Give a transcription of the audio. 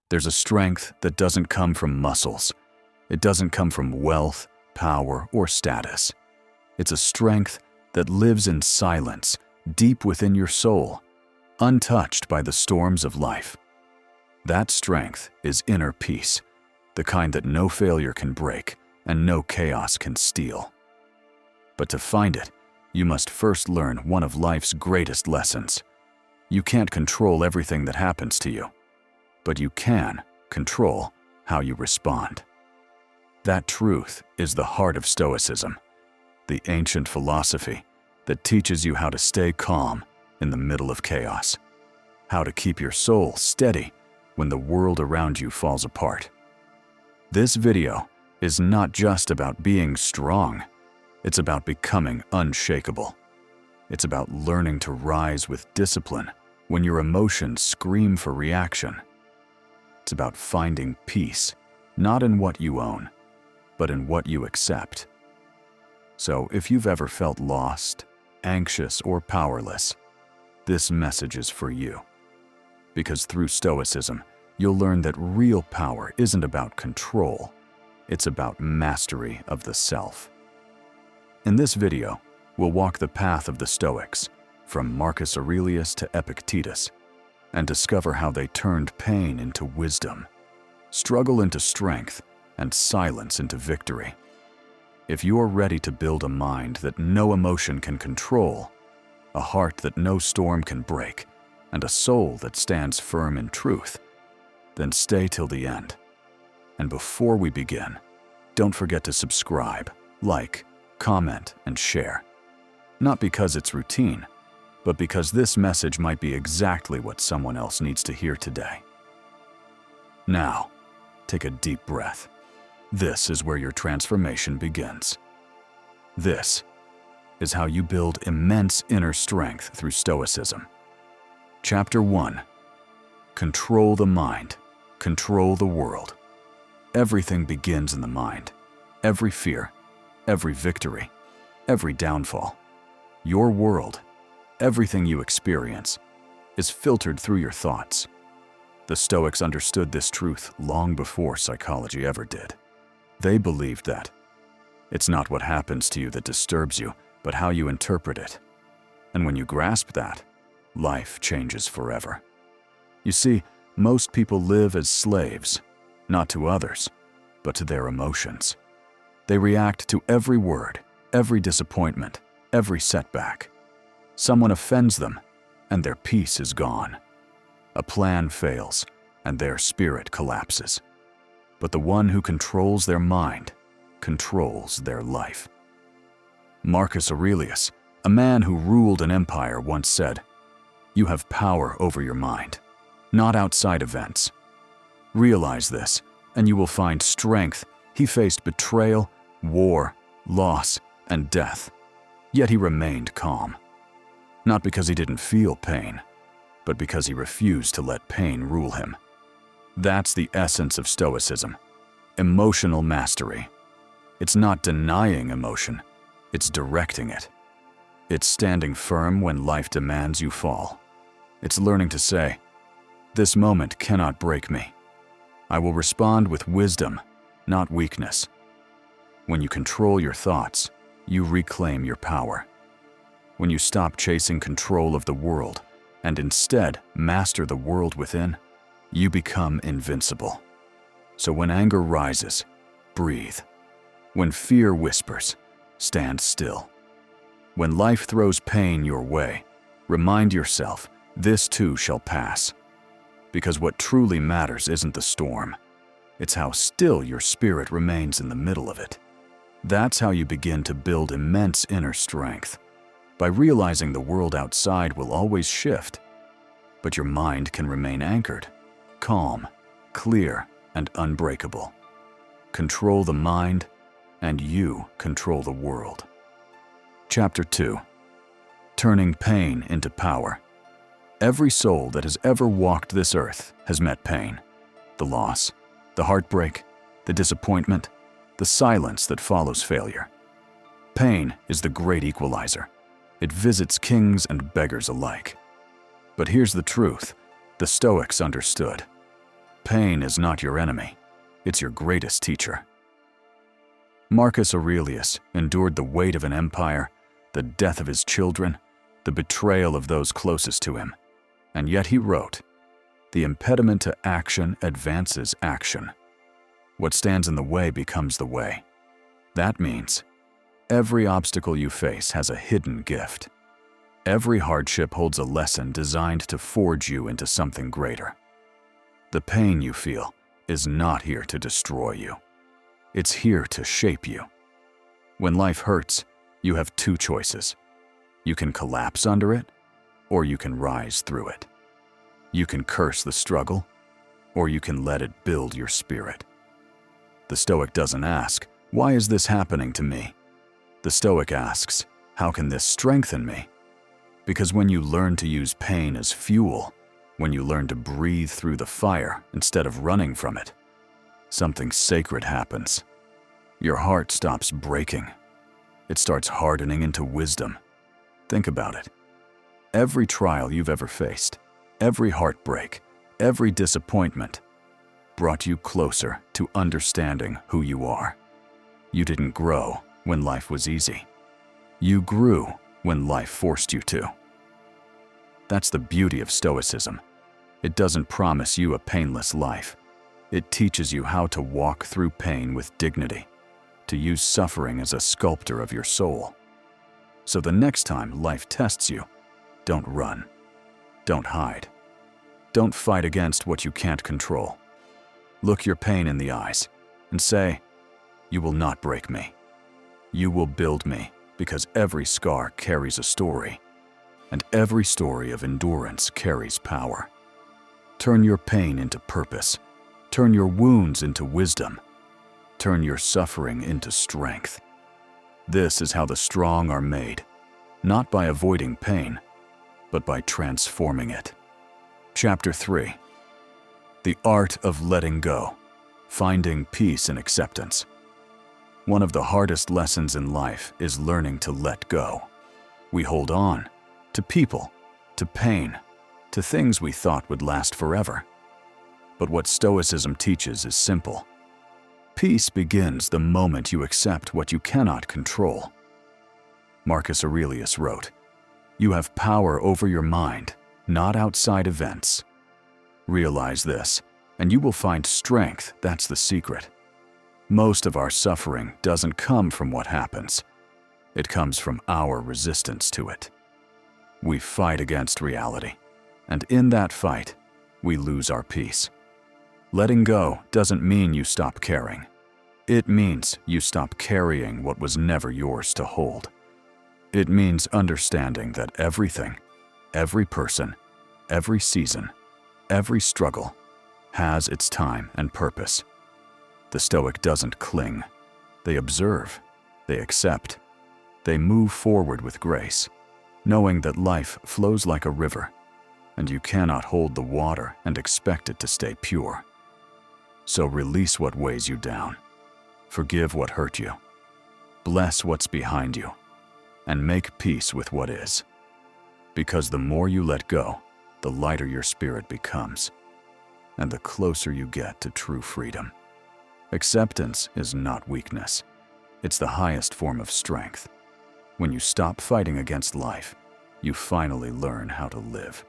There's a strength that doesn't come from muscles. It doesn't come from wealth, power, or status. It's a strength that lives in silence, deep within your soul, untouched by the storms of life. That strength is inner peace, the kind that no failure can break and no chaos can steal. But to find it, you must first learn one of life's greatest lessons. You can't control everything that happens to you, but you can control how you respond. That truth is the heart of Stoicism, the ancient philosophy that teaches you how to stay calm in the middle of chaos, how to keep your soul steady when the world around you falls apart. This video is not just about being strong, it's about becoming unshakable. It's about learning to rise with discipline when your emotions scream for reaction. It's about finding peace, not in what you own, but in what you accept. So if you've ever felt lost, anxious, or powerless, this message is for you. Because through Stoicism, you'll learn that real power isn't about control, it's about mastery of the self. In this video, we'll walk the path of the Stoics, from Marcus Aurelius to Epictetus, and discover how they turned pain into wisdom, struggle into strength, and silence into victory. If you're ready to build a mind that no emotion can control, a heart that no storm can break, and a soul that stands firm in truth, then stay till the end. And before we begin, don't forget to subscribe, like, comment, and share. Not because it's routine, but because this message might be exactly what someone else needs to hear today. Now, take a deep breath. This is where your transformation begins. This is how you build immense inner strength through Stoicism. Chapter 1. Control the mind. Control the world. Everything begins in the mind. Every fear, every victory, every downfall. Your world, everything you experience, is filtered through your thoughts. The Stoics understood this truth long before psychology ever did. They believed that it's not what happens to you that disturbs you, but how you interpret it. And when you grasp that, life changes forever. You see, most people live as slaves, not to others, but to their emotions. They react to every word, every disappointment, every setback. Someone offends them, and their peace is gone. A plan fails, and their spirit collapses. But the one who controls their mind controls their life. Marcus Aurelius, a man who ruled an empire, once said, "You have power over your mind, not outside events." Realize this, and you will find strength. He faced betrayal, war, loss, and death, yet he remained calm. Not because he didn't feel pain, but because he refused to let pain rule him. That's the essence of Stoicism, emotional mastery. It's not denying emotion, it's directing it. It's standing firm when life demands you fall. It's learning to say, "This moment cannot break me. I will respond with wisdom, not weakness." When you control your thoughts, you reclaim your power. When you stop chasing control of the world and instead master the world within, you become invincible. So when anger rises, breathe. When fear whispers, stand still. When life throws pain your way, remind yourself, this too shall pass. Because what truly matters isn't the storm. It's how still your spirit remains in the middle of it. That's how you begin to build immense inner strength, by realizing the world outside will always shift, but your mind can remain anchored, calm, clear, and unbreakable. Control the mind, and you control the world. Chapter 2. Turning pain into power. Every soul that has ever walked this earth has met pain. The loss, the heartbreak, the disappointment, the silence that follows failure. Pain is the great equalizer. It visits kings and beggars alike. But here's the truth: the Stoics understood. pain is not your enemy, it's your greatest teacher. Marcus Aurelius endured the weight of an empire, the death of his children, the betrayal of those closest to him, and yet he wrote, "The impediment to action advances action. What stands in the way becomes the way." That means every obstacle you face has a hidden gift. Every hardship holds a lesson designed to forge you into something greater. The pain you feel is not here to destroy you. It's here to shape you. When life hurts, you have two choices. You can collapse under it, or you can rise through it. You can curse the struggle, or you can let it build your spirit. The Stoic doesn't ask, "Why is this happening to me?" The Stoic asks, "How can this strengthen me?" Because when you learn to use pain as fuel, when you learn to breathe through the fire instead of running from it, something sacred happens. Your heart stops breaking. It starts hardening into wisdom. Think about it. Every trial you've ever faced, every heartbreak, every disappointment brought you closer to understanding who you are. You didn't grow when life was easy. You grew when life forced you to. That's the beauty of Stoicism. It doesn't promise you a painless life. It teaches you how to walk through pain with dignity, to use suffering as a sculptor of your soul. So the next time life tests you, don't run. Don't hide. Don't fight against what you can't control. Look your pain in the eyes and say, "You will not break me. You will build me, because every scar carries a story, and every story of endurance carries power." Turn your pain into purpose. Turn your wounds into wisdom. Turn your suffering into strength. This is how the strong are made, not by avoiding pain, but by transforming it. Chapter 3. The Art of Letting Go, Finding Peace in Acceptance. One of the hardest lessons in life is learning to let go. We hold on to people, to pain, to things we thought would last forever. But what Stoicism teaches is simple. Peace begins the moment you accept what you cannot control. Marcus Aurelius wrote, "You have power over your mind, not outside events." Realize this, and you will find strength. That's the secret. Most of our suffering doesn't come from what happens. It comes from our resistance to it. We fight against reality, and in that fight, we lose our peace. Letting go doesn't mean you stop caring. It means you stop carrying what was never yours to hold. It means understanding that everything, every person, every season, every struggle has its time and purpose. The Stoic doesn't cling. They observe, they accept, they move forward with grace, knowing that life flows like a river, and you cannot hold the water and expect it to stay pure. So release what weighs you down, forgive what hurt you, bless what's behind you, and make peace with what is. Because the more you let go, the lighter your spirit becomes, and the closer you get to true freedom. Acceptance is not weakness. It's the highest form of strength. When you stop fighting against life, you finally learn how to live.